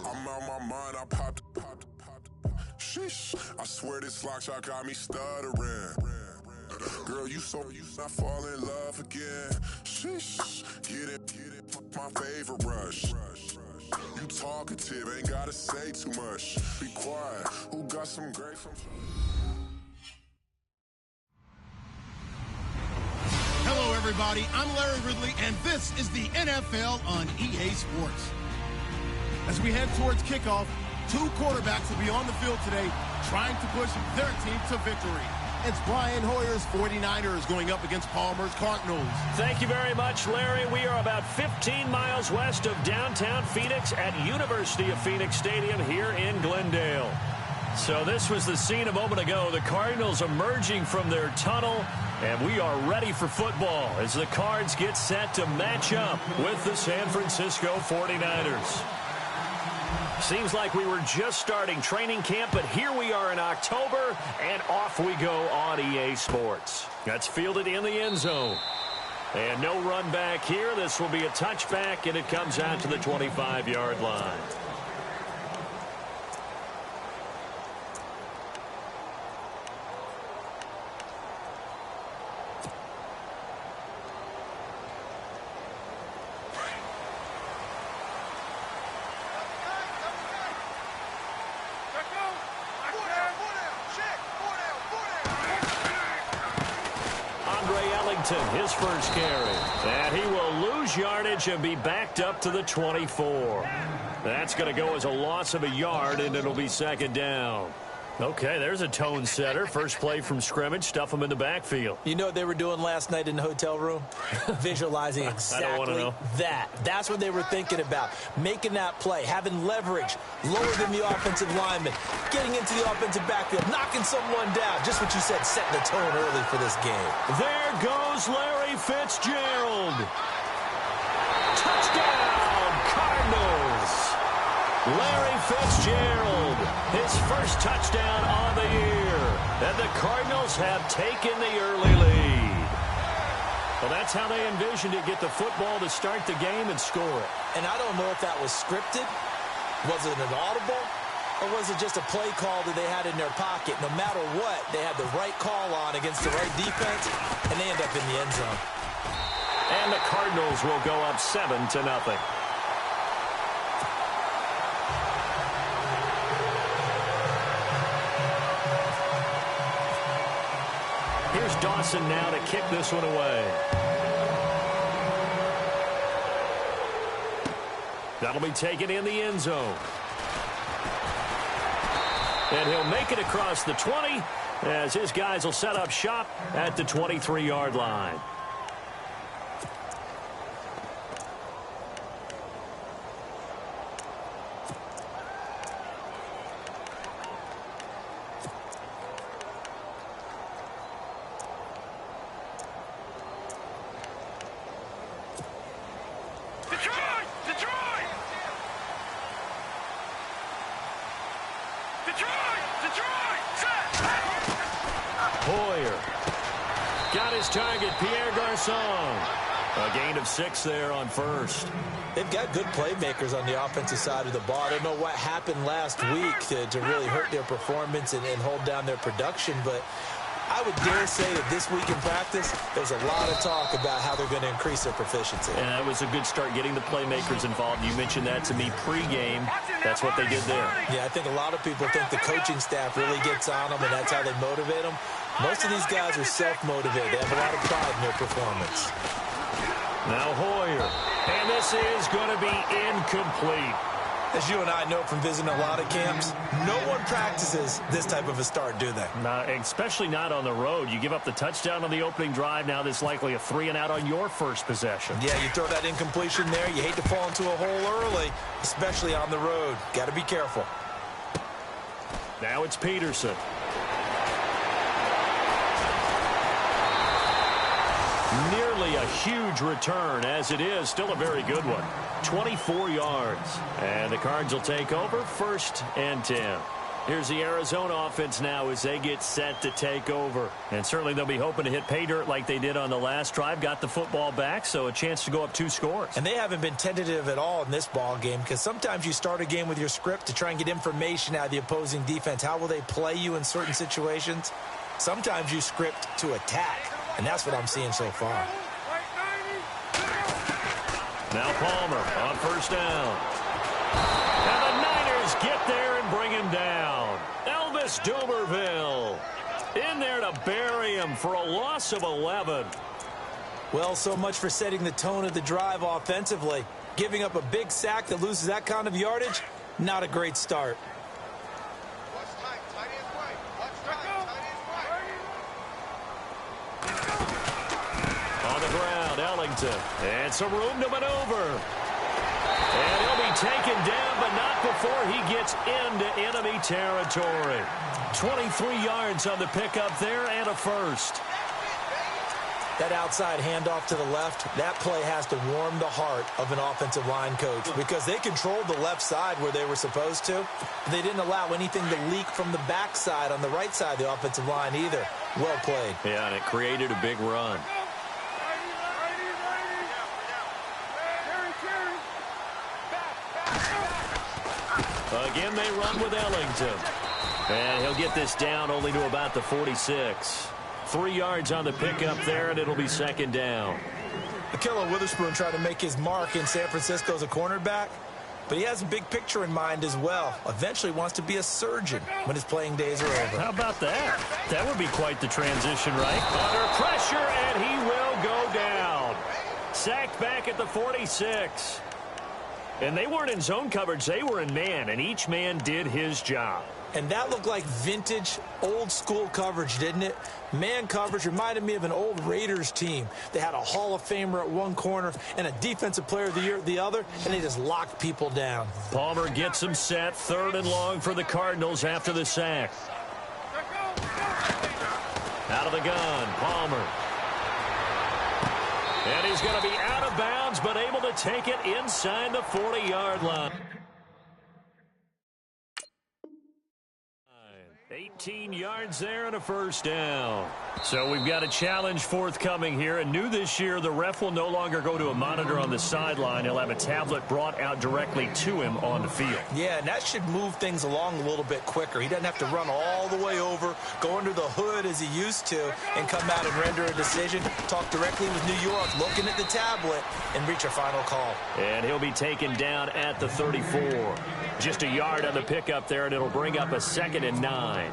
I'm out my mind, I popped. Sheesh, I swear this lock shot got me stuttering. Girl, you not fall in love again. Sheesh, get it, my favorite rush. You talkative, ain't gotta say too much. Be quiet, who got some great from... Hello, everybody. I'm Larry Ridley, and this is the NFL on EA Sports. As we head towards kickoff, two quarterbacks will be on the field today trying to push their team to victory. It's Brian Hoyer's 49ers going up against Palmer's Cardinals. Thank you very much, Larry. We are about 15 miles west of downtown Phoenix at University of Phoenix Stadium here in Glendale. So this was the scene a moment ago. The Cardinals emerging from their tunnel, and we are ready for football as the Cards get set to match up with the San Francisco 49ers. Seems like we were just starting training camp, but here we are in October, and off we go on EA Sports. That's fielded in the end zone. And no run back here. This will be a touchback, and it comes out to the 25-yard line. His first carry. And he will lose yardage and be backed up to the 24. That's going to go as a loss of a yard, and it'll be second down. Okay, there's a tone setter. First play from scrimmage. Stuff him in the backfield. You know what they were doing last night in the hotel room? Visualizing exactly that. That's what they were thinking about. Making that play, having leverage, lower than the offensive lineman, getting into the offensive backfield, knocking someone down. Just what you said, setting the tone early for this game. There goes Larry Fitzgerald. Touchdown, Cardinals. Larry Fitzgerald, his first touchdown on the year. And the Cardinals have taken the early lead. Well, that's how they envisioned it, get the football to start the game and score it. And I don't know if that was scripted. Was it an audible? Or was it just a play call that they had in their pocket? No matter what, they had the right call on against the right defense, and they end up in the end zone. And the Cardinals will go up 7-0. Here's Dawson now to kick this one away. That'll be taken in the end zone. And he'll make it across the 20 as his guys will set up shop at the 23-yard line. A gain of 6 there on first. They've got good playmakers on the offensive side of the ball. I don't know what happened last week to really hurt their performance and hold down their production, but I would dare say that this week in practice, there's a lot of talk about how they're going to increase their proficiency. And that was a good start getting the playmakers involved. You mentioned that to me pregame. That's what they did there. Yeah, I think a lot of people think the coaching staff really gets on them, and that's how they motivate them. Most of these guys are self-motivated. They have a lot of pride in their performance. Now Hoyer. And this is going to be incomplete. As you and I know from visiting a lot of camps, no one practices this type of a start, do they? Especially not on the road. You give up the touchdown on the opening drive. Now there's likely a 3-and-out on your first possession. Yeah, you throw that incompletion there. You hate to fall into a hole early, especially on the road. Got to be careful. Now it's Peterson. Nearly a huge return, as it is still a very good one. 24 yards. And the Cards will take over 1st and 10. Here's the Arizona offense now as they get set to take over. And certainly they'll be hoping to hit pay dirt like they did on the last drive. Got the football back, so a chance to go up 2 scores. And they haven't been tentative at all in this ball game, because sometimes you start a game with your script to try and get information out of the opposing defense. How will they play you in certain situations? Sometimes you script to attack, and that's what I'm seeing so far. Now Palmer on first down. And the Niners get there and bring him down. Elvis Dumervil in there to bury him for a loss of 11. Well, so much for setting the tone of the drive offensively. Giving up a big sack that loses that kind of yardage, not a great start. On the ground, Ellington. And some room to maneuver. And he'll be taken down, but not before he gets into enemy territory. 23 yards on the pickup there and a first. That outside handoff to the left, that play has to warm the heart of an offensive line coach, because they controlled the left side where they were supposed to. They didn't allow anything to leak from the backside on the right side of the offensive line either. Well played. Yeah, and it created a big run. Again, they run with Ellington. And he'll get this down only to about the 46. 3 yards on the pickup there, and it'll be second down. Ahkello Witherspoon tried to make his mark in San Francisco as a cornerback, but he has a big picture in mind as well. Eventually wants to be a surgeon when his playing days are over. How about that? That would be quite the transition, right? Under pressure, and he will go down. Sacked back at the 46. And they weren't in zone coverage. They were in man, and each man did his job. And that looked like vintage, old-school coverage, didn't it? Man coverage reminded me of an old Raiders team. They had a Hall of Famer at one corner and a Defensive Player of the Year at the other, and they just locked people down. Palmer gets him set, 3rd and long for the Cardinals after the sack. Out of the gun, Palmer. And he's going to be out of bounds, but able to take it inside the 40-yard line. 18 yards there and a first down. So we've got a challenge forthcoming here. And new this year, the ref will no longer go to a monitor on the sideline. He'll have a tablet brought out directly to him on the field. Yeah, and that should move things along a little bit quicker. He doesn't have to run all the way over, go under the hood as he used to, and come out and render a decision. Talk directly with New York, looking at the tablet, and reach a final call. And he'll be taken down at the 34. Just a yard on the pickup there, and it'll bring up a 2nd and 9.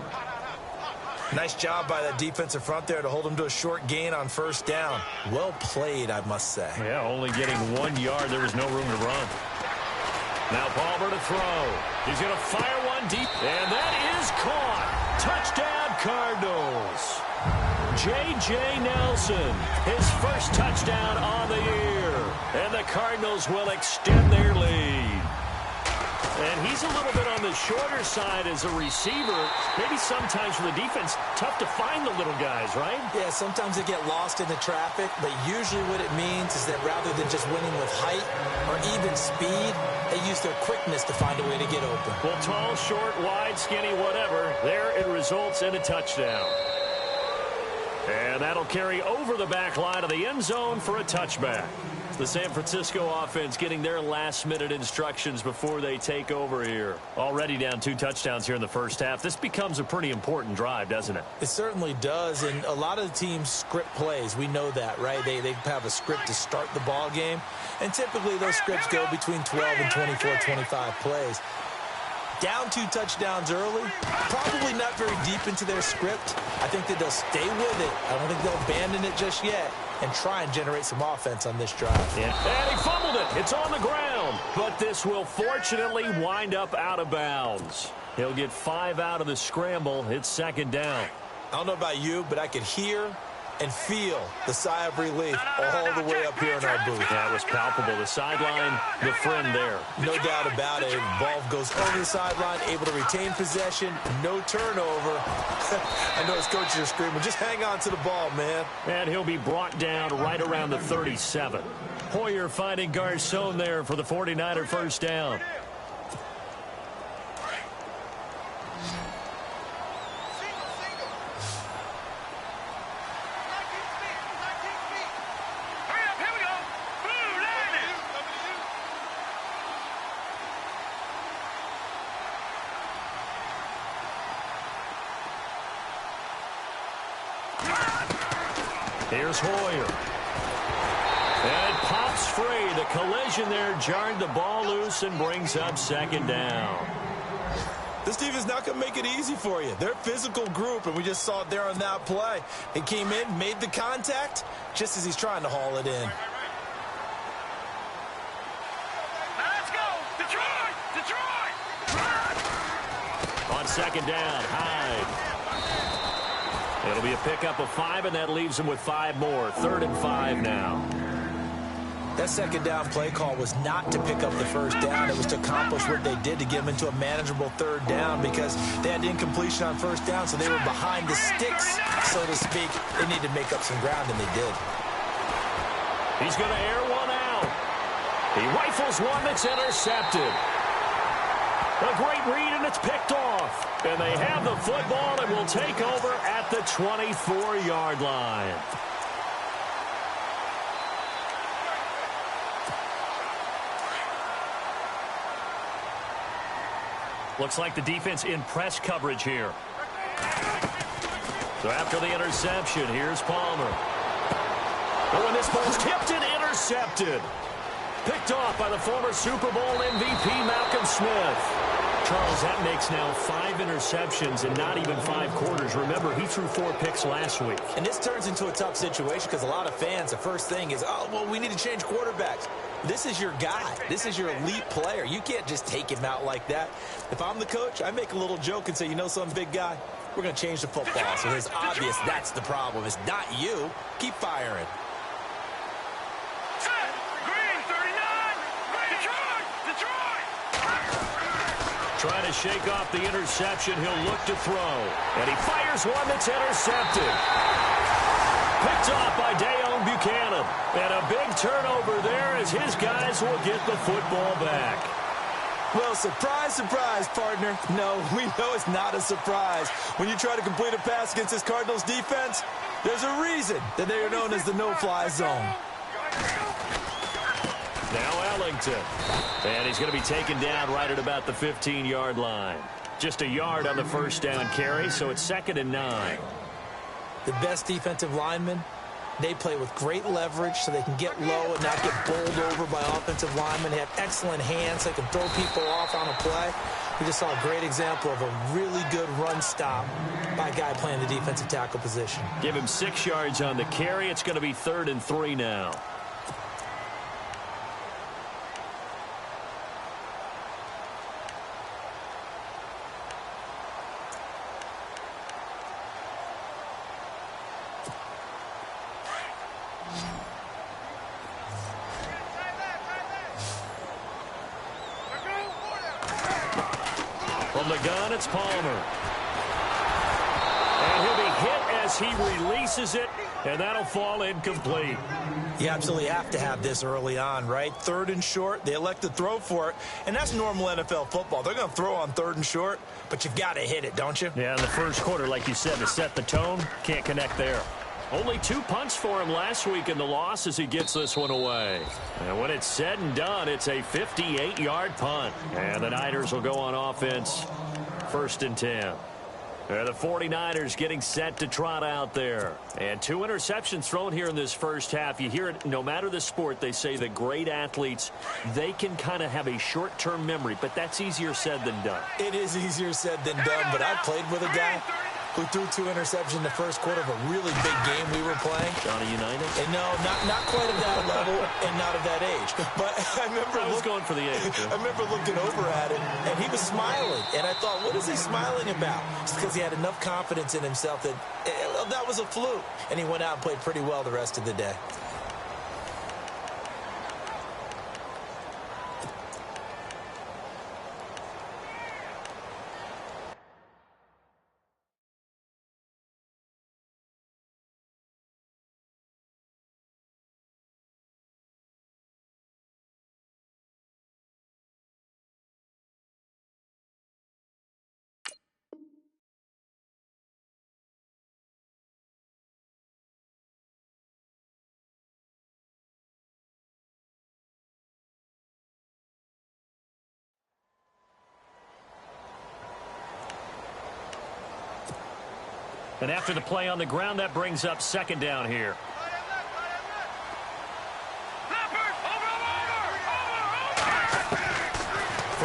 Nice job by that defensive front there to hold him to a short gain on first down. Well played, I must say. Yeah, only getting 1 yard. There was no room to run. Now Palmer to throw. He's going to fire one deep, and that is caught. Touchdown, Cardinals. J.J. Nelson, his first touchdown on the year. And the Cardinals will extend their lead. And he's a little bit on the shorter side as a receiver. Maybe sometimes for the defense, tough to find the little guys, right? Yeah, sometimes they get lost in the traffic, but usually what it means is that rather than just winning with height or even speed, they use their quickness to find a way to get open. Well, tall, short, wide, skinny, whatever, there it results in a touchdown. And that'll carry over the back line of the end zone for a touchback. The San Francisco offense getting their last-minute instructions before they take over here. Already down 2 touchdowns here in the first half. This becomes a pretty important drive, doesn't it? It certainly does, and a lot of the teams script plays. We know that, right? They have a script to start the ball game, and typically those scripts go between 12 and 24, 25 plays. Down 2 touchdowns early, probably not very deep into their script. I think that they'll stay with it. I don't think they'll abandon it just yet and try and generate some offense on this drive. Yeah. And he fumbled it. It's on the ground. But this will fortunately wind up out of bounds. He'll get 5 out of the scramble. It's 2nd down. I don't know about you, but I could hear and feel the sigh of relief all the way up here in our booth. That was palpable. The sideline, the friend there. No doubt about it. Ball goes over the sideline, able to retain possession, no turnover. I know his coaches are screaming, just hang on to the ball, man. And he'll be brought down right around the 37. Hoyer finding Garcon there for the 49er first down. Here's Hoyer. And it pops free. The collision there jarred the ball loose and brings up second down. This team is not going to make it easy for you. They're a physical group, and we just saw it there on that play. He came in, made the contact, just as he's trying to haul it in. Let's go! Detroit! Detroit! On second down, Hyde. It'll be a pickup of 5, and that leaves them with 5 more. 3rd and 5 now. That second down play call was not to pick up the first down. It was to accomplish what they did to get them into a manageable 3rd down because they had incompletion on first down, so they were behind the sticks, so to speak. They needed to make up some ground, and they did. He's going to air one out. He rifles one that's intercepted. A great read, and it's picked off. And they have the football and will take over at the 24-yard line. Looks like the defense in press coverage here. So after the interception, here's Palmer. Oh, and this ball's tipped and intercepted. Picked off by the former Super Bowl MVP Malcolm Smith. Charles, that makes now 5 interceptions in not even 5 quarters. Remember, he threw 4 picks last week. And this turns into a tough situation because a lot of fans, the first thing is, oh, well, we need to change quarterbacks. This is your guy. This is your elite player. You can't just take him out like that. If I'm the coach, I make a little joke and say, you know something, big guy? We're going to change the football. So it's obvious that's the problem. It's not you. Keep firing. Trying to shake off the interception. He'll look to throw. And he fires one that's intercepted. Picked off by Dayon Buchanan. And a big turnover there as his guys will get the football back. Well, surprise, surprise, partner. No, we know it's not a surprise. When you try to complete a pass against this Cardinals defense, there's a reason that they are known as the no-fly zone. Now Ellington. And he's going to be taken down right at about the 15-yard line. Just a yard on the first down carry, so it's 2nd and 9. The best defensive linemen, they play with great leverage so they can get low and not get bowled over by offensive linemen. They have excellent hands. They can throw people off on a play. We just saw a great example of a really good run stop by a guy playing the defensive tackle position. Give him 6 yards on the carry. It's going to be 3rd and 3 now. From the gun, it's Palmer. And he'll be hit as he releases it, and that'll fall incomplete. You absolutely have to have this early on, right? 3rd and short, they elect to throw for it, and that's normal NFL football. They're going to throw on 3rd and short, but you've got to hit it, don't you? Yeah, in the first quarter, like you said, to set the tone, can't connect there. Only 2 punts for him last week in the loss as he gets this one away. And when it's said and done, it's a 58-yard punt. And the Niners will go on offense, 1st and 10. The 49ers getting set to trot out there. And 2 interceptions thrown here in this first half. You hear it, no matter the sport, they say that great athletes, they can kind of have a short-term memory, but that's easier said than done. It is easier said than done, but I played with a guy who threw 2 interceptions in the first quarter of a really big game we were playing. Johnny Unitas? And no, not quite at that level and not at that age. But I remember I was going for the age. I remember looking over at him, and he was smiling. And I thought, what is he smiling about? It's because he had enough confidence in himself that that was a fluke. And he went out and played pretty well the rest of the day. And after the play on the ground, that brings up 2nd down here.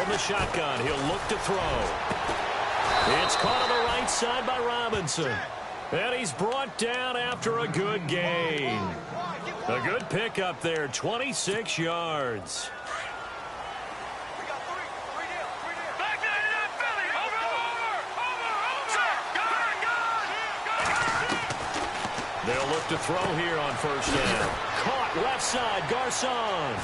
from the shotgun. He'll look to throw. It's caught on the right side by Robinson. And he's brought down after a good gain. A good pickup there, 26 yards. They'll look to throw here on first down. Caught left side, Garcon.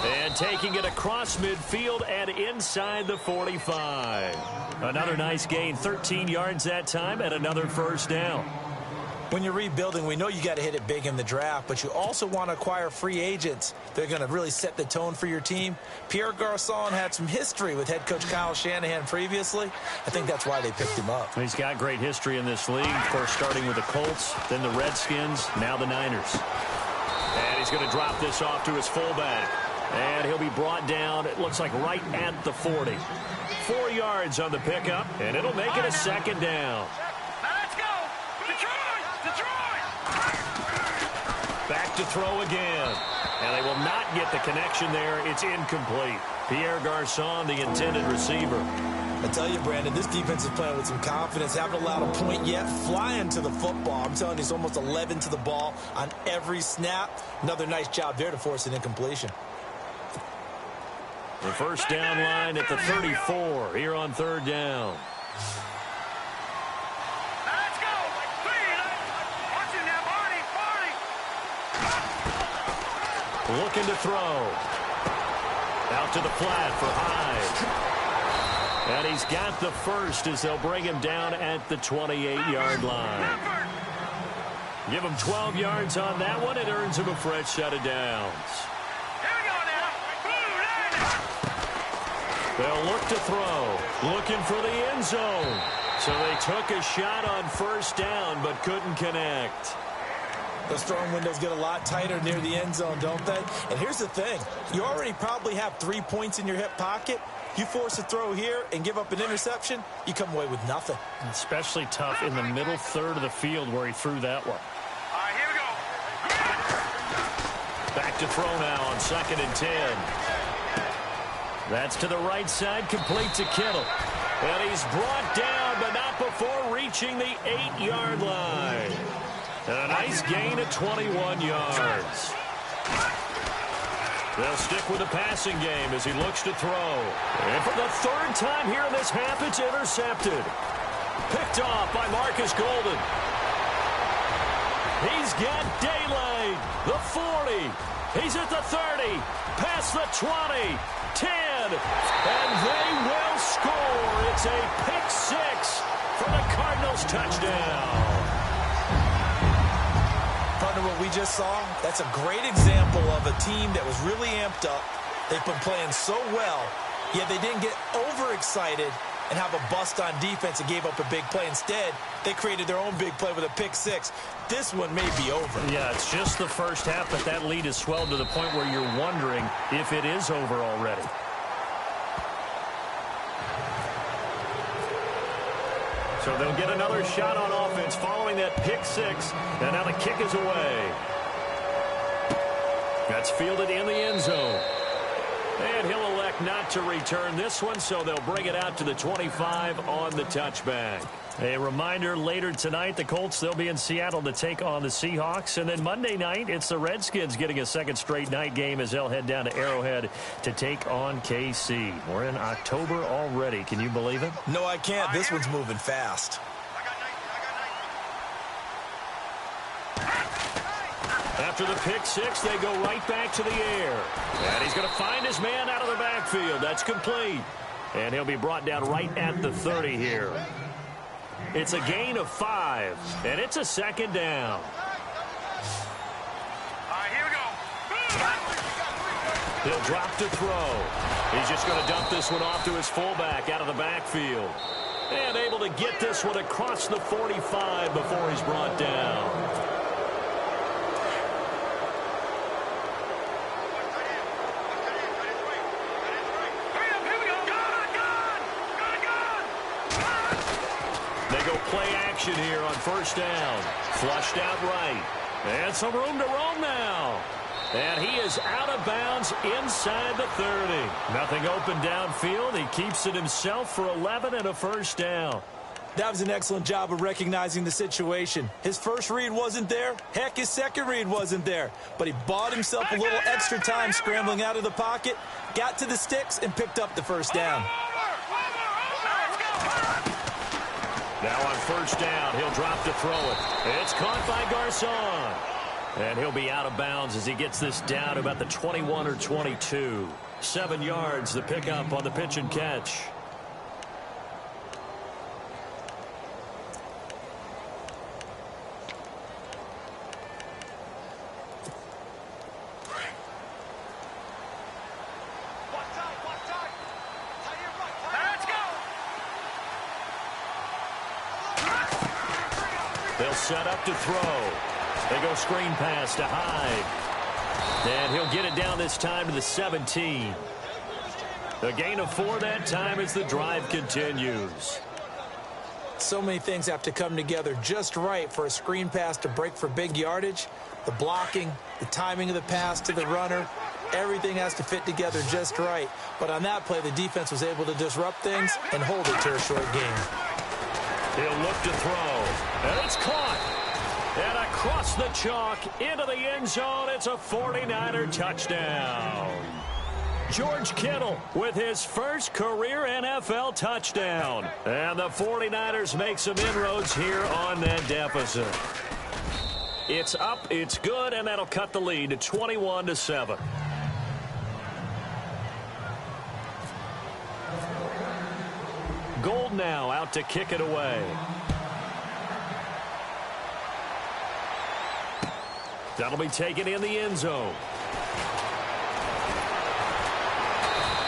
And taking it across midfield and inside the 45. Another nice gain, 13 yards that time, and another first down. When you're rebuilding, we know you got to hit it big in the draft, but you also want to acquire free agents. They're going to really set the tone for your team. Pierre Garcon had some history with head coach Kyle Shanahan previously. I think that's why they picked him up. He's got great history in this league, of course, starting with the Colts, then the Redskins, now the Niners. And he's going to drop this off to his fullback. And he'll be brought down, it looks like right at the 40. 4 yards on the pickup, and it'll make it a second down. Let's go! Detroit! Back to throw again. And they will not get the connection there. It's incomplete. Pierre Garcon, the intended receiver. I tell you, Brandon, this defense is playing with some confidence. Haven't allowed a point yet. Flying to the football. I'm telling you, it's almost 11 to the ball on every snap. Another nice job there to force an incompletion. The first down line at the 34 here on third down. Let's go! Watch it now, Barney! Looking to throw. Out to the flat for Hyde. And he's got the first as they'll bring him down at the 28-yard line. Give him 12 yards on that one. It earns him a fresh set of downs. They'll look to throw. Looking for the end zone. So they took a shot on first down but couldn't connect. Those throwing windows get a lot tighter near the end zone, don't they? And here's the thing. You already probably have 3 points in your hip pocket. You force a throw here and give up an interception, you come away with nothing. Especially tough in the middle third of the field where he threw that one. All right, here we go. Back to throw now on 2nd and 10. That's to the right side, complete to Kittle. And he's brought down, but not before reaching the 8-yard line. And a nice gain of 21 yards. They'll stick with the passing game as he looks to throw. And for the third time here in this half, it's intercepted. Picked off by Marcus Golden. He's got daylight. The 40. He's at the 30. Past the 20. 10. And they will score. It's a pick six for the Cardinals touchdown. Partner, what we just saw, that's a great example of a team that was really amped up. They've been playing so well, yet they didn't get overexcited and have a bust on defense and gave up a big play. Instead, they created their own big play with a pick six. This one may be over. Yeah, it's just the first half, but that lead has swelled to the point where you're wondering if it is over already. So they'll get another shot on offense following that pick six. And now the kick is away. That's fielded in the end zone. And he'll elect not to return this one, so they'll bring it out to the 25 on the touchback. A reminder, later tonight, the Colts, they'll be in Seattle to take on the Seahawks. And then Monday night, it's the Redskins getting a second straight night game as they'll head down to Arrowhead to take on KC. We're in October already. Can you believe it? No, I can't. This one's moving fast. After the pick six, they go right back to the air. And he's going to find his man out of the backfield. That's complete. And he'll be brought down right at the 30 here. It's a gain of 5, and it's a second down. All right, here we go. He'll drop to throw. He's just going to dump this one off to his fullback out of the backfield. And able to get this one across the 45 before he's brought down. Play action here on first down. Flushed out right. And some room to roam now. And he is out of bounds inside the 30. Nothing open downfield. He keeps it himself for 11 and a first down. That was an excellent job of recognizing the situation. His first read wasn't there. Heck, his second read wasn't there. But he bought himself a little extra time scrambling out of the pocket, got to the sticks, and picked up the first down. Now on first down, he'll drop to throw it. It's caught by Garcon. And he'll be out of bounds as he gets this down to about the 21 or 22. 7 yards, the pickup on the pitch and catch. They'll set up to throw. They go screen pass to Hyde. And he'll get it down this time to the 17. A gain of 4 that time as the drive continues. So many things have to come together just right for a screen pass to break for big yardage. The blocking, the timing of the pass to the runner, everything has to fit together just right. But on that play, the defense was able to disrupt things and hold it to a short game. He'll look to throw. And it's caught. And across the chalk into the end zone, it's a 49er touchdown. George Kittle with his first career NFL touchdown. And the 49ers make some inroads here on that deficit. It's up, it's good, and that'll cut the lead to 21-7. Gold now out to kick it away. That'll be taken in the end zone.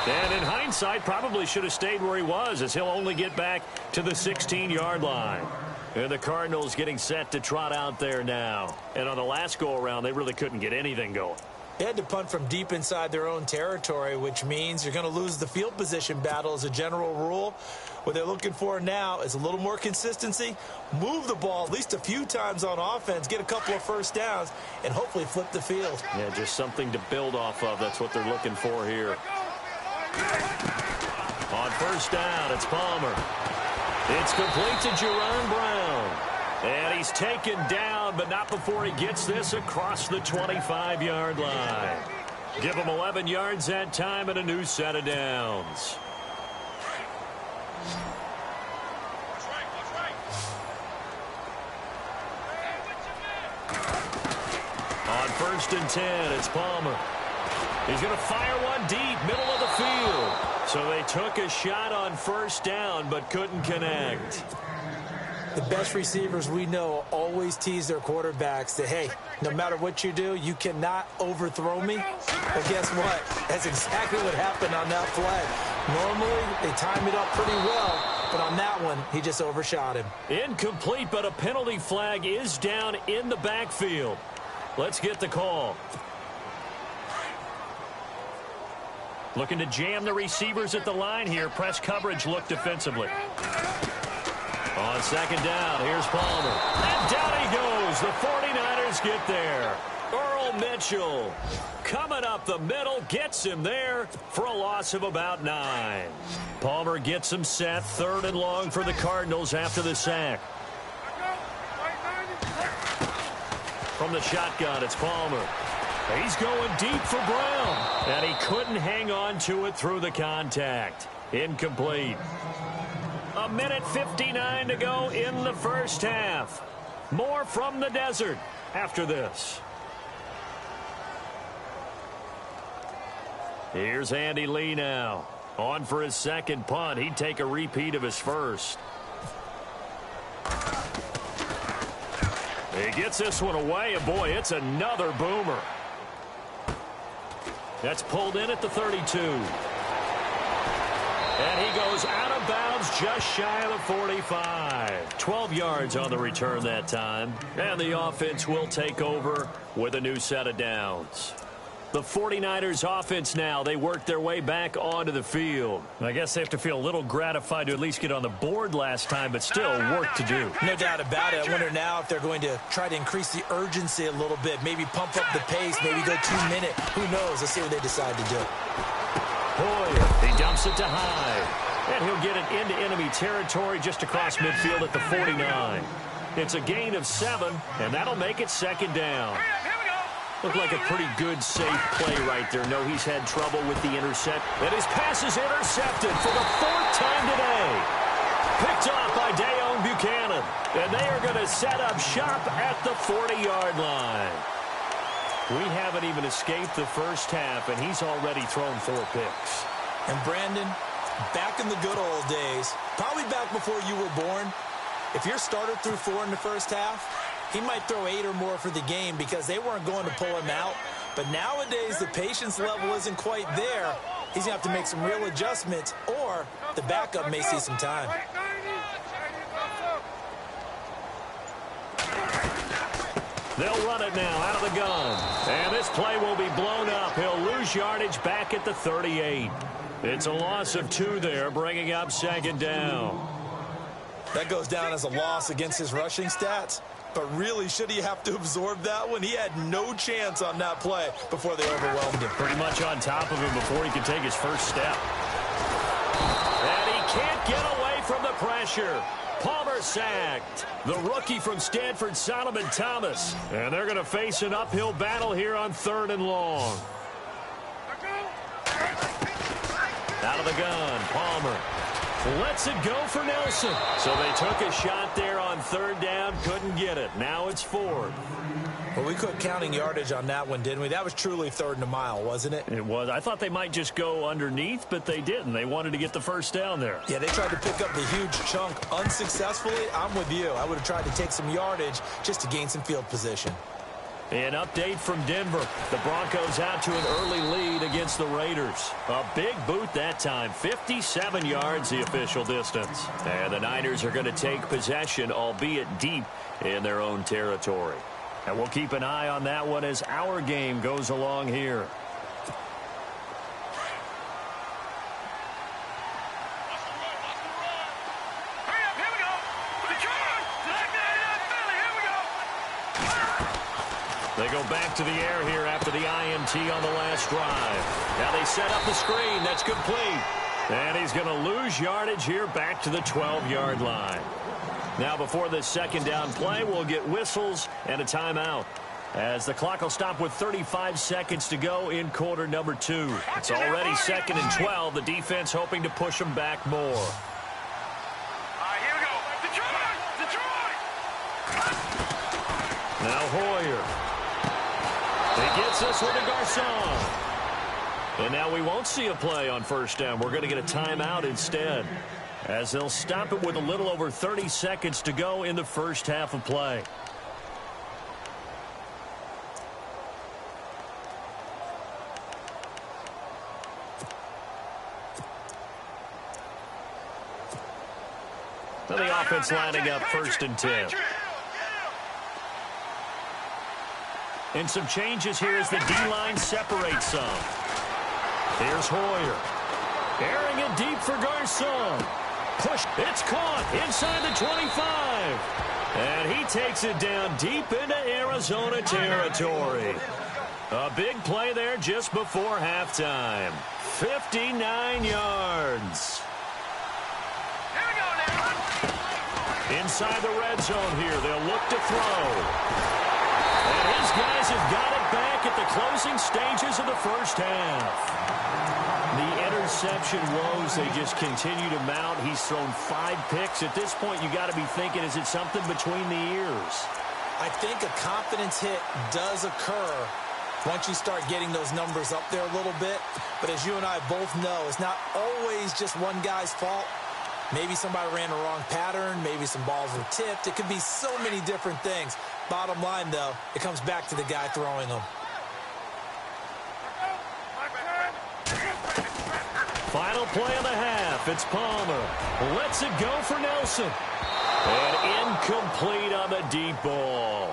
And in hindsight, probably should have stayed where he was, as he'll only get back to the 16-yard line. And the Cardinals getting set to trot out there now. And on the last go-around, they really couldn't get anything going. They had to punt from deep inside their own territory, which means you're going to lose the field position battle as a general rule. What they're looking for now is a little more consistency, move the ball at least a few times on offense, get a couple of first downs, and hopefully flip the field. Yeah, just something to build off of. That's what they're looking for here. On first down, it's Palmer. It's complete to Jerron Brown. And he's taken down, but not before he gets this across the 25-yard line. Give him 11 yards that time and a new set of downs. On first and 10, it's Palmer. He's going to fire one deep, middle of the field. So they took a shot on first down, but couldn't connect. The best receivers we know always tease their quarterbacks that, hey, no matter what you do, you cannot overthrow me. But guess what? That's exactly what happened on that play. Normally, they time it up pretty well, but on that one, he just overshot him. Incomplete, but a penalty flag is down in the backfield. Let's get the call. Looking to jam the receivers at the line here. Press coverage look defensively. On second down, here's Palmer. And down he goes. The 49ers get there. Earl Mitchell coming up the middle, gets him there for a loss of about 9. Palmer gets him set. 3rd and long for the Cardinals after the sack. From the shotgun, it's Palmer. He's going deep for Brown. And he couldn't hang on to it through the contact. Incomplete. 1:59 to go in the first half. More from the desert after this. Here's Andy Lee now. On for his second punt. He'd take a repeat of his first. He gets this one away, and boy, it's another boomer. That's pulled in at the 32. And he goes out of bounds just shy of the 45. 12 yards on the return that time. And the offense will take over with a new set of downs. The 49ers offense now, they work their way back onto the field. I guess they have to feel a little gratified to at least get on the board last time, but still work to do. No doubt about it. I wonder now if they're going to try to increase the urgency a little bit, maybe pump up the pace, maybe go 2 minute. Who knows? Let's see what they decide to do. Hoyer, he dumps it to Hyde. And he'll get it into enemy territory just across midfield at the 49. It's a gain of 7, and that'll make it second down. Looked like a pretty good, safe play right there. No, he's had trouble with the intercept. And his pass is intercepted for the 4th time today. Picked off by Dayon Buchanan. And they are going to set up shop at the 40-yard line. We haven't even escaped the first half, and he's already thrown 4 picks. And Brandon, back in the good old days, probably back before you were born, if your starter threw 4 in the first half, he might throw 8 or more for the game because they weren't going to pull him out. But nowadays, the patience level isn't quite there. He's going to have to make some real adjustments, or the backup may see some time. They'll run it now out of the gun. And this play will be blown up. He'll lose yardage back at the 38. It's a loss of 2 there, bringing up second down. That goes down as a loss against his rushing stats. But really, should he have to absorb that one? He had no chance on that play before they overwhelmed him. Pretty much on top of him before he could take his first step. And he can't get away from the pressure. Palmer sacked. The rookie from Stanford, Solomon Thomas. And they're going to face an uphill battle here on 3rd and long. Out of the gun, Palmer. Lets it go for Nelson. So they took a shot there on 3rd down, couldn't get it. Now it's 4th. Well, we quit counting yardage on that one, didn't we? That was truly 3rd and a mile, wasn't it? It was. I thought they might just go underneath, but they didn't. They wanted to get the first down there. Yeah, they tried to pick up the huge chunk unsuccessfully. I'm with you. I would have tried to take some yardage just to gain some field position. An update from Denver. The Broncos out to an early lead against the Raiders. A big boot that time. 57 yards the official distance. And the Niners are going to take possession, albeit deep in their own territory. And we'll keep an eye on that one as our game goes along here. They go back to the air here after the INT on the last drive. Now they set up the screen. That's complete. And he's going to lose yardage here back to the 12-yard line. Now before this second down play, we'll get whistles and a timeout, as the clock will stop with 35 seconds to go in quarter number 2. It's already 2nd and 12. The defense hoping to push them back more. Here we go. Detroit! Now Hoyer. He gets this one to Garcon. And now we won't see a play on first down. We're going to get a timeout instead, as they'll stop it with a little over 30 seconds to go in the first half of play. So the offense lining up 1st and 10. And some changes here as the D-line separates some. Here's Hoyer. Airing it deep for Garcon. Push. It's caught inside the 25. And he takes it down deep into Arizona territory. A big play there just before halftime. 59 yards. Here we go now. Inside the red zone here. They'll look to throw. And his guys have got it back at the closing stages of the first half. The interception woes, they just continue to mount. He's thrown 5 picks. At this point, you got to be thinking, is it something between the ears? I think a confidence hit does occur once you start getting those numbers up there a little bit. But as you and I both know, it's not always just one guy's fault. Maybe somebody ran the wrong pattern. Maybe some balls were tipped. It could be so many different things. Bottom line, though, it comes back to the guy throwing them. Final play of the half. It's Palmer. Lets it go for Nelson. And incomplete on the deep ball.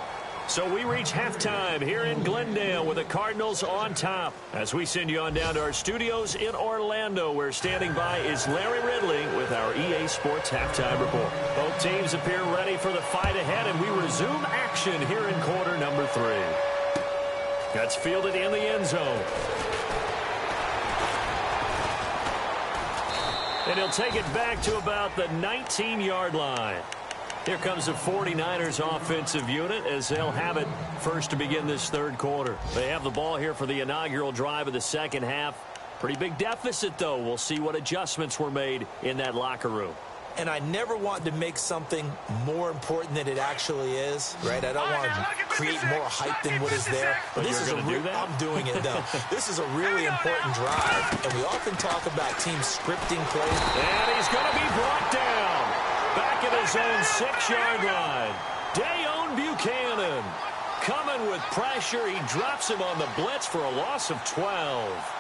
So we reach halftime here in Glendale with the Cardinals on top. As we send you on down to our studios in Orlando, where standing by is Larry Ridley with our EA Sports Halftime Report. Both teams appear ready for the fight ahead, and we resume action here in quarter number 3. That's fielded in the end zone. And he'll take it back to about the 19-yard line. Here comes the 49ers offensive unit as they'll have it first to begin this third quarter. They have the ball here for the inaugural drive of the second half. Pretty big deficit, though. We'll see what adjustments were made in that locker room. And I never want to make something more important than it actually is, right? I don't want to create more hype than what is there. But this is I'm doing it, though. This is a really important drive, and we often talk about teams scripting plays. And he's going to be brought down. Back at his own 6-yard line. Dayon Buchanan coming with pressure. He drops him on the blitz for a loss of 12.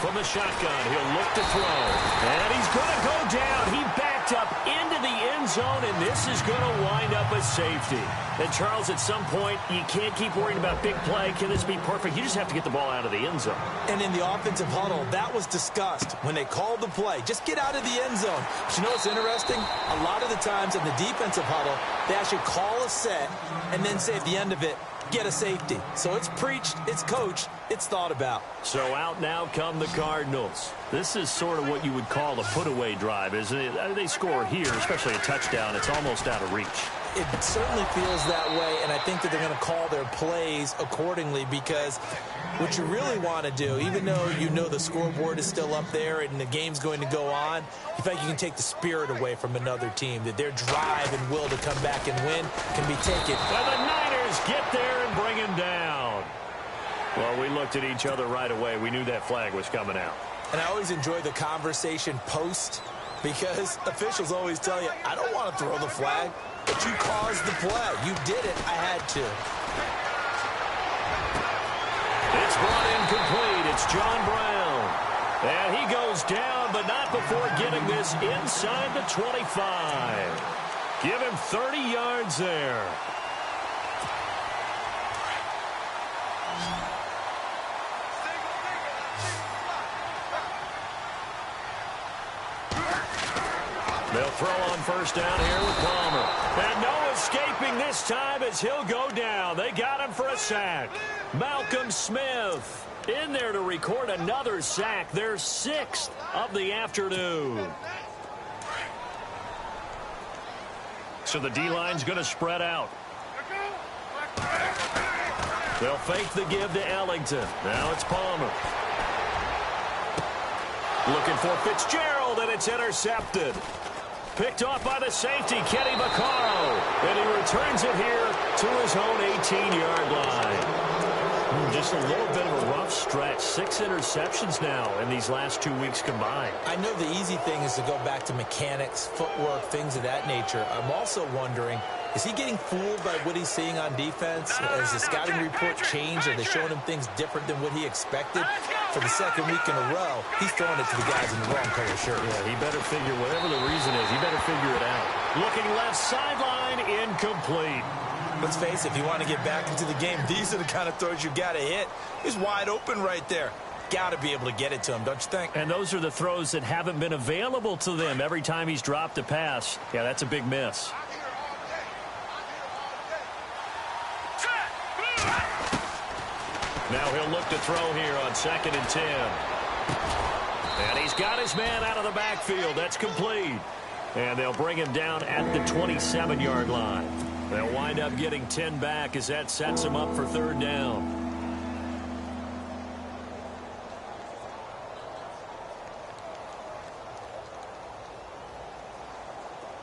From the shotgun, he'll look to throw. And he's going to go down. He backed up into the end zone, and this is going to wind up a safety. And, Charles, at some point, you can't keep worrying about big play. Can this be perfect? You just have to get the ball out of the end zone. And in the offensive huddle, that was discussed when they called the play. Just get out of the end zone. But you know what's interesting? A lot of the times in the defensive huddle, they actually call a set and then say at the end of it, get a safety. So it's preached, it's coached, it's thought about. So out now come the Cardinals. This is sort of what you would call a put-away drive, isn't it? They score here, especially a touchdown. It's almost out of reach. It certainly feels that way, and I think that they're going to call their plays accordingly because what you really want to do, even though you know the scoreboard is still up there and the game's going to go on, you think you can take the spirit away from another team, that their drive and will to come back and win can be taken. And the Niners get there and bring him down. Well, we looked at each other right away. We knew that flag was coming out. And I always enjoy the conversation post because officials always tell you, I don't want to throw the flag, but you caused the play. You did it. I had to. It's brought in complete. It's John Brown. And he goes down, but not before getting this inside the 25. Give him 30 yards there. They'll throw on first down here with Palmer. And no escaping this time as he'll go down. They got him for a sack. Malcolm Smith in there to record another sack. Their 6th of the afternoon. So the D-line's going to spread out. They'll fake the give to Ellington. Now it's Palmer. Looking for Fitzgerald, and it's intercepted. Picked off by the safety, Kenny Vaccaro. And he returns it here to his own 18-yard line. Just a little bit of a rough stretch. 6 interceptions now in these last 2 weeks combined. I know the easy thing is to go back to mechanics, footwork, things of that nature. I'm also wondering, is he getting fooled by what he's seeing on defense? Has the scouting report changed? Are they showing him things different than what he expected? For the second week in a row, he's throwing it to the guys in the wrong color shirt. Yeah, he better figure, whatever the reason is, he better figure it out. Looking left sideline, incomplete. Let's face it, if you want to get back into the game, these are the kind of throws you got to hit. He's wide open right there. Got to be able to get it to him, don't you think? And those are the throws that haven't been available to them every time he's dropped a pass. Yeah, that's a big miss. Now he'll look to throw here on 2nd and 10. And he's got his man out of the backfield. That's complete. And they'll bring him down at the 27-yard line. They'll wind up getting 10 back as that sets him up for 3rd down.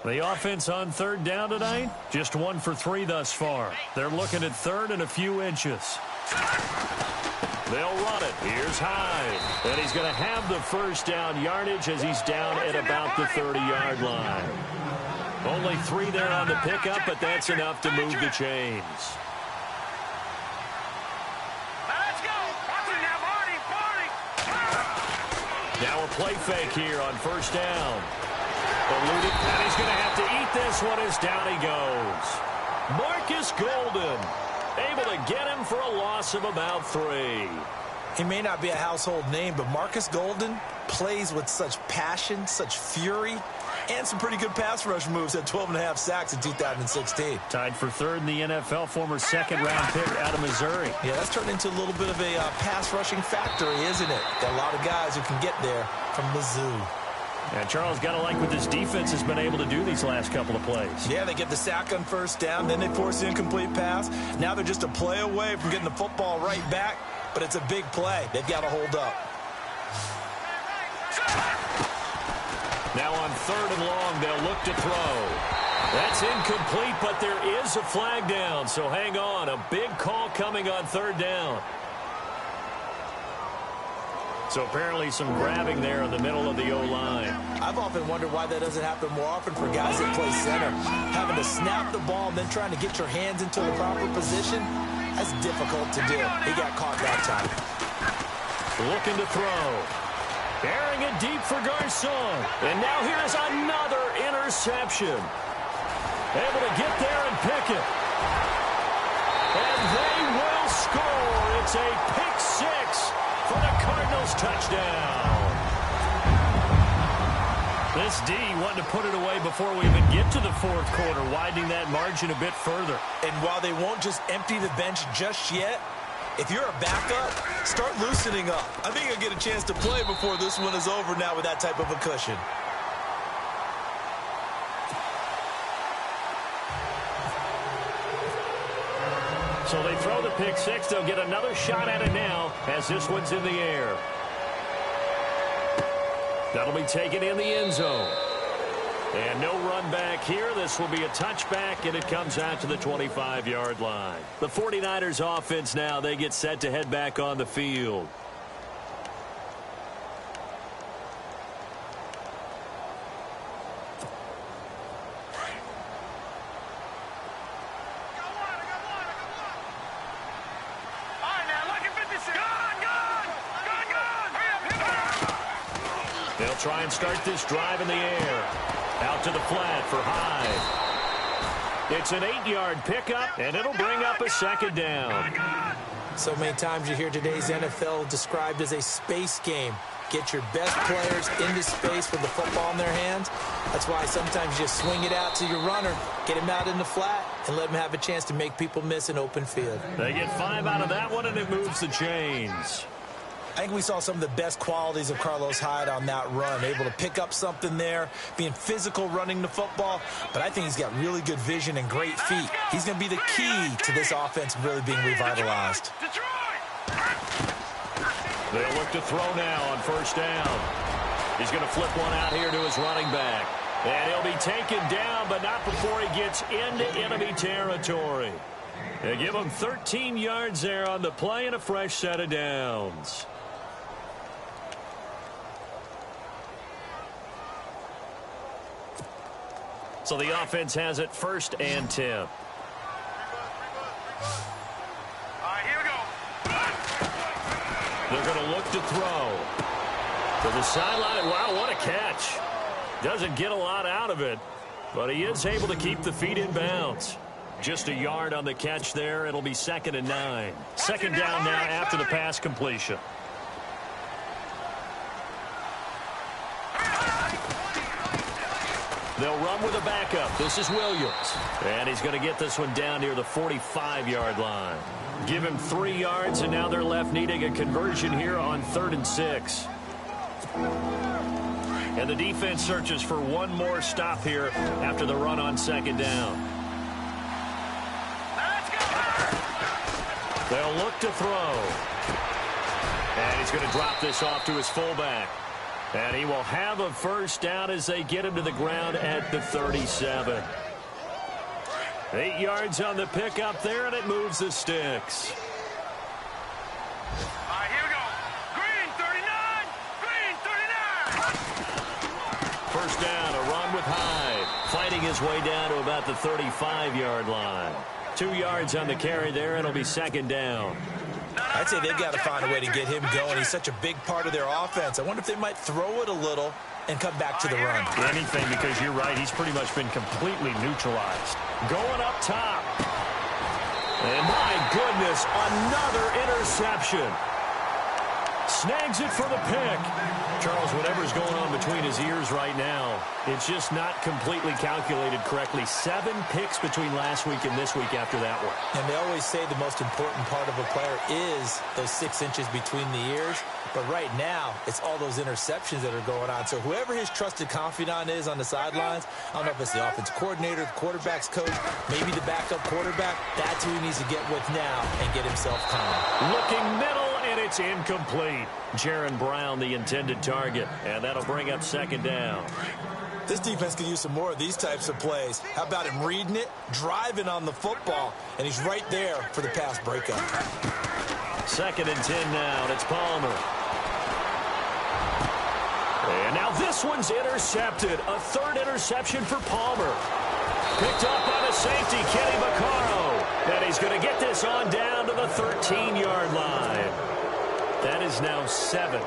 The offense on 3rd down tonight, just 1 for 3 thus far. They're looking at 3rd and a few inches. They'll run it. Here's Hyde. And he's going to have the first down yardage as he's down at about the 30-yard line. Only 3 there on the pickup, but that's enough to move the chains. Let's go. Now a play fake here on 1st down. Eluding, and he's going to have to eat this one as down he goes. Marcus Golden able to get him for a loss of about 3. He may not be a household name, but Marcus Golden plays with such passion, such fury, and some pretty good pass rush moves at 12.5 sacks in 2016. Tied for 3rd in the NFL, former second-round pick out of Missouri. Yeah, that's turned into a little bit of a pass rushing factory, isn't it? Got a lot of guys who can get there from Mizzou. And Charles, got to like what this defense has been able to do these last couple of plays. Yeah, they get the sack on first down, then they force the incomplete pass. Now they're just a play away from getting the football right back, but it's a big play. They've got to hold up. Now on 3rd and long, they'll look to throw. That's incomplete, but there is a flag down, so hang on. A big call coming on 3rd down. So apparently some grabbing there in the middle of the O-line. I've often wondered why that doesn't happen more often for guys that play center. Having to snap the ball and then trying to get your hands into the proper position, that's difficult to do. He got caught that time. Looking to throw. Airing it deep for Garcon. And now here's another interception. Able to get there and pick it. And they will score. It's a pick 6. For the Cardinals touchdown. This D wanted to put it away before we even get to the 4th quarter, widening that margin a bit further. And while they won't just empty the bench just yet, if you're a backup, start loosening up. I think you'll get a chance to play before this one is over now with that type of a cushion. So they throw the pick 6. They'll get another shot at it now as this one's in the air. That'll be taken in the end zone. And no run back here. This will be a touchback, and it comes out to the 25-yard line. The 49ers offense now, they get set to head back on the field. They'll try and start this drive in the air. Out to the flat for Hyde. It's an 8-yard pickup, and it'll bring up a 2nd down. So many times you hear today's NFL described as a space game. Get your best players into space with the football in their hands. That's why sometimes you just swing it out to your runner, get him out in the flat, and let him have a chance to make people miss an open field. They get 5 out of that one, and it moves the chains. I think we saw some of the best qualities of Carlos Hyde on that run. Able to pick up something there, being physical running the football. But I think he's got really good vision and great feet. He's going to be the key to this offense really being revitalized. They'll look to throw now on 1st down. He's going to flip one out here to his running back. And he'll be taken down, but not before he gets into enemy territory. They give him 13 yards there on the play and a fresh set of downs. So the offense has it 1st and 10. All right, here we go. They're going to look to throw. To the sideline. Wow, what a catch. Doesn't get a lot out of it, but he is able to keep the feet in bounds. Just a yard on the catch there. It'll be 2nd and 9. 2nd down now after the pass completion. They'll run with a backup. This is Williams. And he's going to get this one down near the 45-yard line. Give him 3 yards, and now they're left needing a conversion here on 3rd and 6. And the defense searches for one more stop here after the run on 2nd down. They'll look to throw. And he's going to drop this off to his fullback. And he will have a 1st down as they get him to the ground at the 37. 8 yards on the pickup there, and it moves the sticks. All right, here we go. Green 39. Green 39. 1st down, a run with Hyde. Fighting his way down to about the 35-yard line. 2 yards on the carry there, and it'll be 2nd down. No, I'd say they've got to find a way to get him going. He's such a big part of their offense. I wonder if they might throw it a little and come back to the run. Anything, because you're right. He's pretty much been completely neutralized. Going up top. And my goodness, another interception. Snags it for the pick. Charles, whatever's going on between his ears right now, it's just not completely calculated correctly. 7 picks between last week and this week after that one. And they always say the most important part of a player is those 6 inches between the ears. But right now, it's all those interceptions that are going on. So whoever his trusted confidant is on the sidelines, I don't know if it's the offensive coordinator, the quarterback's coach, maybe the backup quarterback, that's who he needs to get with now and get himself calm. Looking middle, and it's incomplete. Jaron Brown, the intended target, and that'll bring up 2nd down. This defense can use some more of these types of plays. How about him reading it, driving on the football, and he's right there for the pass breakup. 2nd and 10 now, and it's Palmer. And now this one's intercepted. A 3rd interception for Palmer. Picked up by the safety, Kenny Vaccaro. And he's going to get this on down to the 13-yard line. That is now 7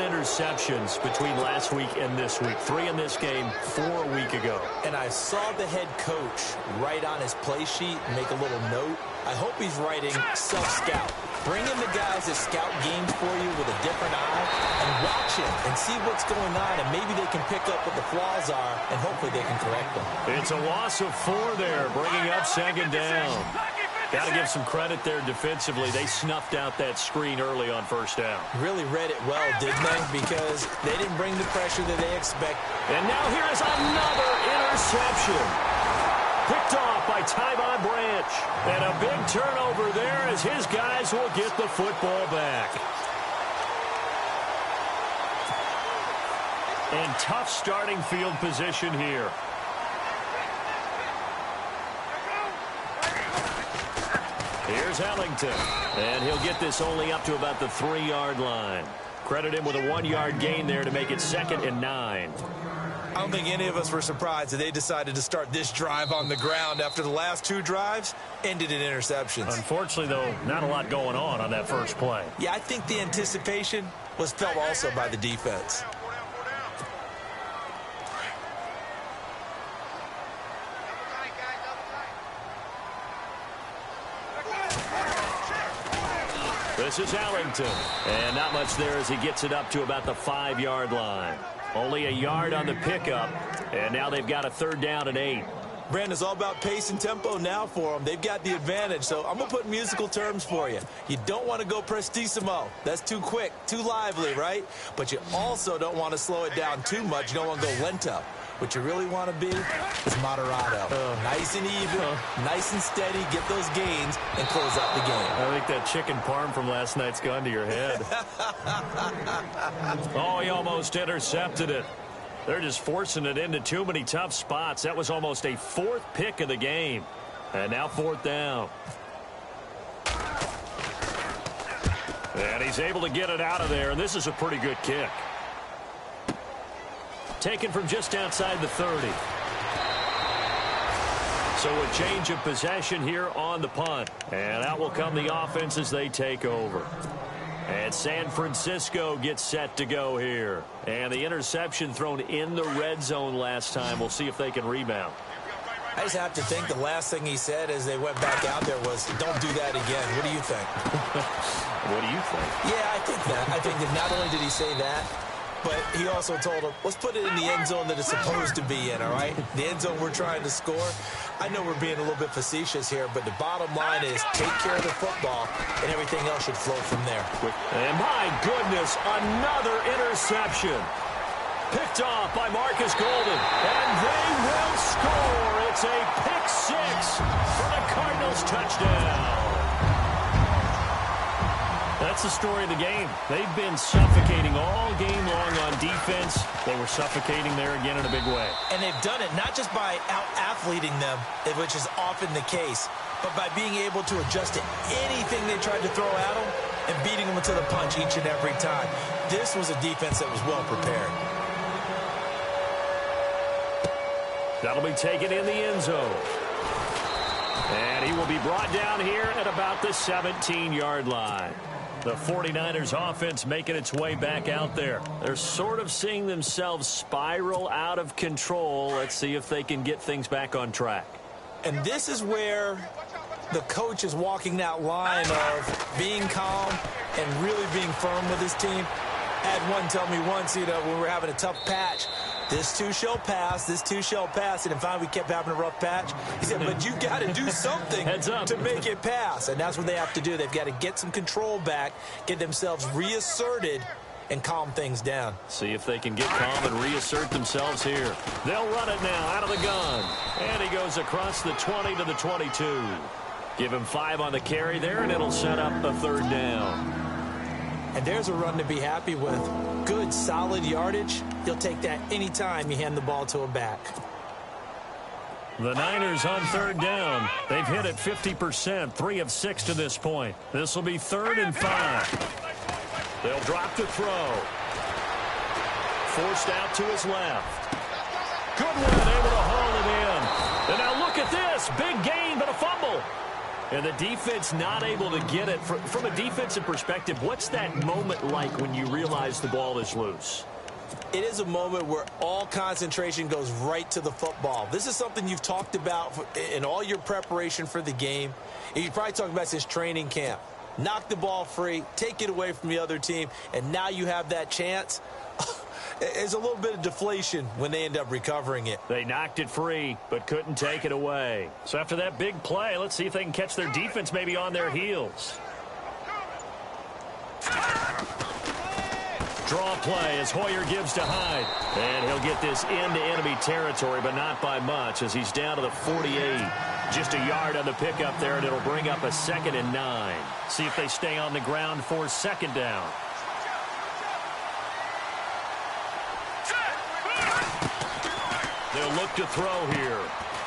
interceptions between last week and this week. 3 in this game, 4 a week ago. And I saw the head coach write on his play sheet, make a little note. I hope he's writing self-scout. Bring in the guys that scout games for you with a different eye and watch him and see what's going on, and maybe they can pick up what the flaws are, and hopefully they can correct them. It's a loss of 4 there, bringing up 2nd down. Got to give some credit there defensively. They snuffed out that screen early on 1st down. Really read it well, didn't they? Because they didn't bring the pressure that they expect. And now here is another interception. Picked off by Tyvon Branch. And a big turnover there as his guys will get the football back. And tough starting field position here. Here's Ellington, and he'll get this only up to about the 3-yard line. Credit him with a 1-yard gain there to make it 2nd and 9. I don't think any of us were surprised that they decided to start this drive on the ground after the last 2 drives ended in interceptions. Unfortunately, though, not a lot going on that first play. Yeah, I think the anticipation was felt also by the defense. This is Ellington, and not much there as he gets it up to about the 5-yard line. Only a yard on the pickup, and now they've got a 3rd down and 8. Brandon, it's all about pace and tempo now for them. They've got the advantage, so I'm going to put musical terms for you. You don't want to go prestissimo. That's too quick, too lively, right? But you also don't want to slow it down too much. You don't want to go lento. What you really want to be is moderato. Nice and even, nice and steady, get those gains, and close out the game. I think that chicken parm from last night's gone to your head. Oh, he almost intercepted it. They're just forcing it into too many tough spots. That was almost a 4th pick of the game. And now 4th down. And he's able to get it out of there, and this is a pretty good kick. Taken from just outside the 30. So a change of possession here on the punt. And out will come the offense as they take over. And San Francisco gets set to go here. And the interception thrown in the red zone last time. We'll see if they can rebound. I just have to think the last thing he said as they went back out there was, don't do that again. What do you think? What do you think? Yeah, I think that. I think that not only did he say that, but he also told him, let's put it in the end zone that it's supposed to be in, all right? The end zone we're trying to score. I know we're being a little bit facetious here, but the bottom line is take care of the football, and everything else should flow from there. And my goodness, another interception. Picked off by Marcus Golden. And they will score. It's a pick 6 for the Cardinals touchdown. That's the story of the game. They've been suffocating all game long on defense. They were suffocating there again in a big way. And they've done it not just by out-athleting them, which is often the case, but by being able to adjust to anything they tried to throw at them and beating them to the punch each and every time. This was a defense that was well prepared. That'll be taken in the end zone. And he will be brought down here at about the 17-yard line. The 49ers offense making its way back out there. They're sort of seeing themselves spiral out of control. Let's see if they can get things back on track. And this is where the coach is walking that line of being calm and really being firm with his team. I had one tell me once, when we were having a tough patch, this too shall pass, this too shall pass. And finally, we kept having a rough patch. He said, but you got to do something to make it pass. And that's what they have to do. They've got to get some control back, get themselves reasserted, and calm things down. See if they can get calm and reassert themselves here. They'll run it now out of the gun. And he goes across the 20 to the 22. Give him 5 on the carry there, and it'll set up a 3rd down. And there's a run to be happy with. Good, solid yardage. You'll take that anytime you hand the ball to a back. The Niners on 3rd down. They've hit it 50%, 3 of 6 to this point. This will be 3rd and 5. They'll drop to throw. Forced out to his left. Goodwin able to haul it in. And now look at this. Big gain, but a fumble. And the defense not able to get it. From a defensive perspective, what's that moment like when you realize the ball is loose? It is a moment where all concentration goes right to the football. This is something you've talked about in all your preparation for the game. And you probably talked about since training camp. Knock the ball free, take it away from the other team, and now you have that chance. There's a little bit of deflation when they end up recovering it. They knocked it free, but couldn't take it away. So after that big play, let's see if they can catch their defense maybe on their heels. Draw play as Hoyer gives to Hyde. And he'll get this into enemy territory, but not by much as he's down to the 48. Just a yard on the pickup there, and it'll bring up a 2nd and 9. See if they stay on the ground for 2nd down. They'll look to throw here.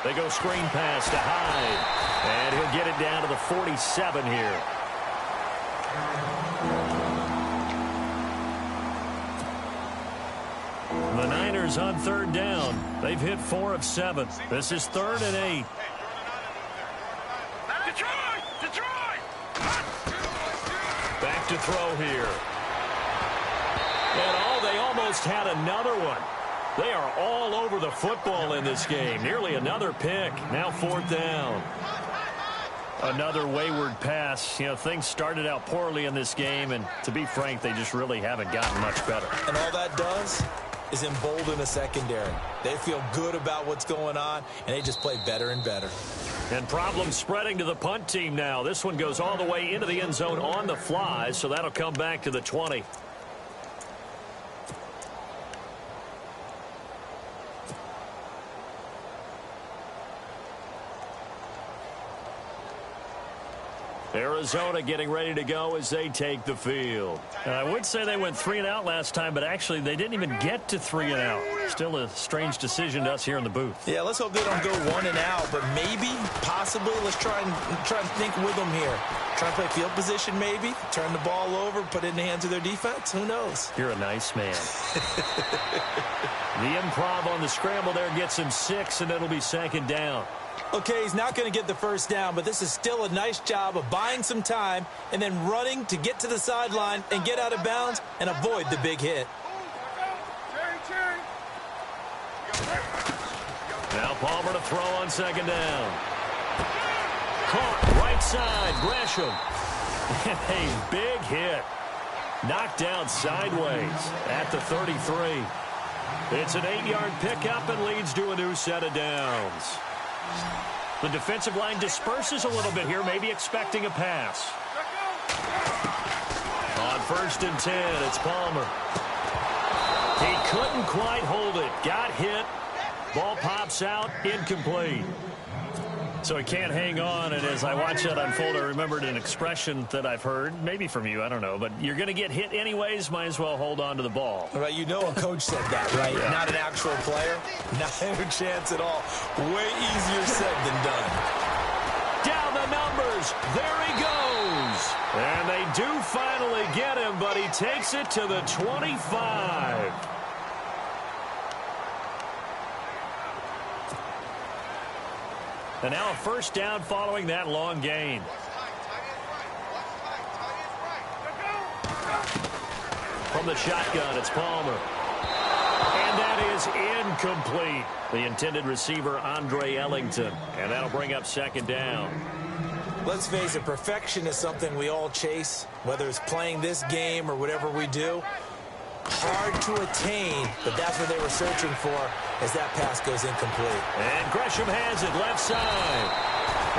They go screen pass to Hyde. And he'll get it down to the 47 here. The Niners on 3rd down. They've hit 4 of 7. This is 3rd and 8. Detroit! Back to throw here. And they almost had another one. They are all over the football in this game. Nearly another pick. Now 4th down. Another wayward pass. Things started out poorly in this game, and to be frank, they just really haven't gotten much better. And all that does is embolden a secondary. They feel good about what's going on, and they just play better and better. And problems spreading to the punt team now. This one goes all the way into the end zone on the fly, so that'll come back to the 20. Arizona getting ready to go as they take the field. I would say they went 3 and out last time, but actually they didn't even get to 3 and out. Still a strange decision to us here in the booth. Yeah, let's hope they don't go 1 and out, but maybe, possibly, let's try and think with them here. Try and play field position maybe, turn the ball over, put it in the hands of their defense. Who knows? You're a nice man. The improv on the scramble there gets him 6, and it'll be 2nd down. Okay, he's not going to get the 1st down, but this is still a nice job of buying some time and then running to get to the sideline and get out of bounds and avoid the big hit. Now Palmer to throw on 2nd down. Caught right side, Gresham. A big hit. Knocked down sideways at the 33. It's an 8-yard pickup and leads to a new set of downs. The defensive line disperses a little bit here, maybe expecting a pass. On 1st and 10, it's Palmer. He couldn't quite hold it. Got hit. Ball pops out, incomplete. So he can't hang on, and as I watch that unfold, I remembered an expression that I've heard, maybe from you, I don't know, but you're going to get hit anyways, might as well hold on to the ball. Right, a coach said that, right? Yeah. Not an actual player. Not a chance at all. Way easier said than done. Down the numbers. There he goes. And they do finally get him, but he takes it to the 25. And now a first down following that long gain. From the shotgun, it's Palmer. And that is incomplete. The intended receiver, Andre Ellington. And that'll bring up second down. Let's face it, perfection is something we all chase, whether it's playing this game or whatever we do. Hard to attain, but that's what they were searching for as that pass goes incomplete. And Gresham has it left side.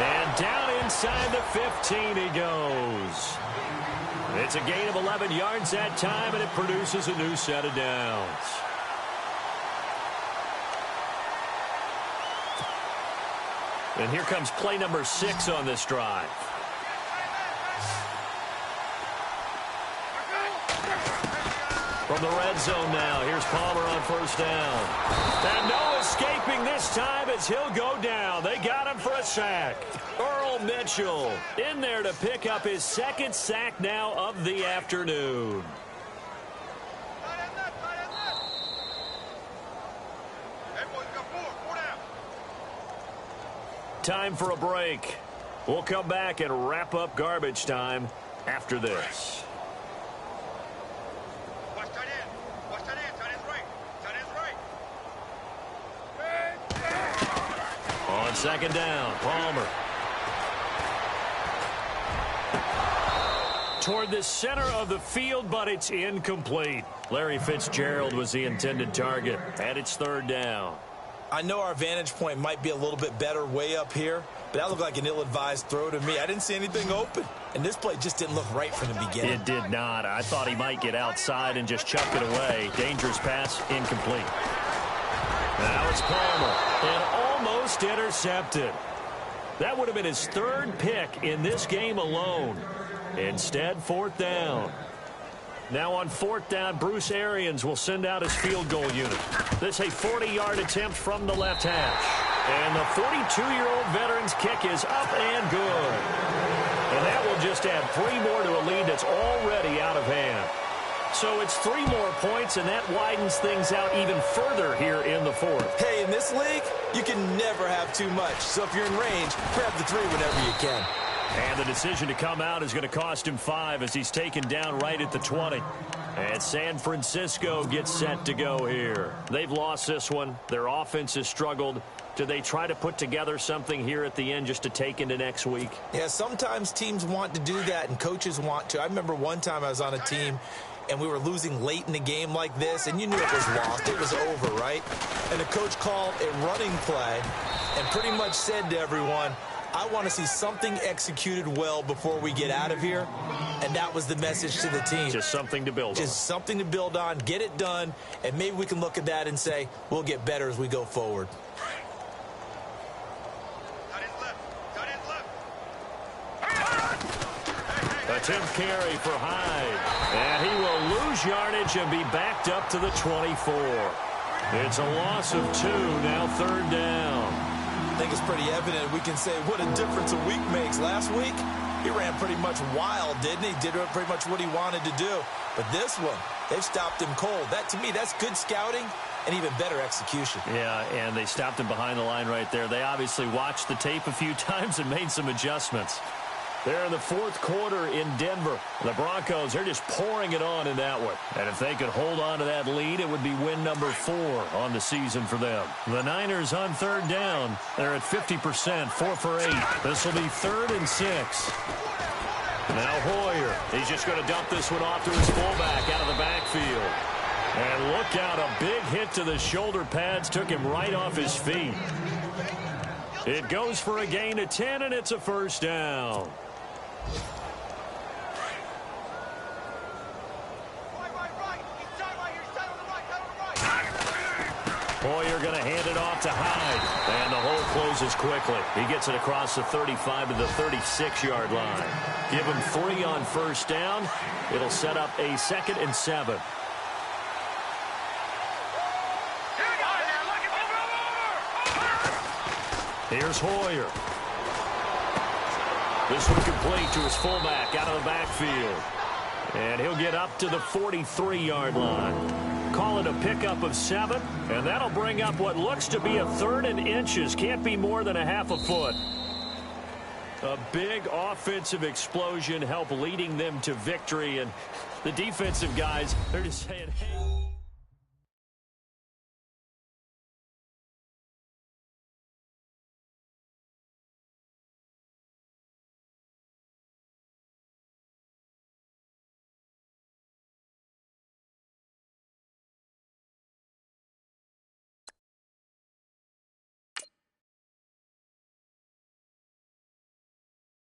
And down inside the 15 he goes. It's a gain of 11 yards that time, and it produces a new set of downs. And here comes play number 6 on this drive. From the red zone now, here's Palmer on first down. And no escaping this time as he'll go down. They got him for a sack. Earl Mitchell in there to pick up his second sack now of the afternoon. Time for a break. We'll come back and wrap up garbage time after this. On second down, Palmer. Toward the center of the field, but it's incomplete. Larry Fitzgerald was the intended target, and it's third down. I know our vantage point might be a little bit better way up here, but that looked like an ill-advised throw to me. I didn't see anything open, and this play just didn't look right from the beginning. It did not. I thought he might get outside and just chuck it away. Dangerous pass, incomplete. Now it's Palmer, and almost intercepted. That would have been his third pick in this game alone. Instead, fourth down. Now on fourth down, Bruce Arians will send out his field goal unit. This a 40-yard attempt from the left hash. And the 42-year-old veteran's kick is up and good. And that will just add 3 more to a lead that's already out of hand. So it's 3 more points, and that widens things out even further here in the fourth. Hey, in this league, you can never have too much. So if you're in range, grab the 3 whenever you can. And the decision to come out is going to cost him 5 as he's taken down right at the 20. And San Francisco gets set to go here. They've lost this one. Their offense has struggled. Do they try to put together something here at the end just to take into next week? Yeah, sometimes teams want to do that and coaches want to. I remember one time I was on a team and we were losing late in the game like this, and you knew it was lost. It was over, right? And the coach called a running play and pretty much said to everyone, I want to see something executed well before we get out of here. And that was the message to the team. Just something to build on. Just something to build on, get it done, and maybe we can look at that and say, we'll get better as we go forward. Attempt carry for Hyde. And he will lose yardage and be backed up to the 24. It's a loss of 2, now third down. I think it's pretty evident. We can say what a difference a week makes. Last week, he ran pretty much wild, didn't he? Did pretty much what he wanted to do. But this one, they've stopped him cold. That, to me, that's good scouting and even better execution. Yeah, and they stopped him behind the line right there. They obviously watched the tape a few times and made some adjustments. They're in the fourth quarter in Denver. The Broncos, they're just pouring it on in that one. And if they could hold on to that lead, it would be win number 4 on the season for them. The Niners on third down. They're at 50%, 4 for 8. This will be 3rd and 6. Now Hoyer, he's just going to dump this one off to his fullback out of the backfield. And look out, a big hit to the shoulder pads took him right off his feet. It goes for a gain of 10, and it's a first down. Hoyer going to hand it off to Hyde. And the hole closes quickly. He gets it across the 35 to the 36-yard line. Give him 3 on first down. It'll set up a 2nd and 7. Here's Hoyer. This one complete to his fullback out of the backfield. And he'll get up to the 43-yard line. call it a pickup of 7, and that'll bring up what looks to be a 3rd and inches. Can't be more than a half a foot. A big offensive explosion helped leading them to victory, and the defensive guys, they're just saying, hey.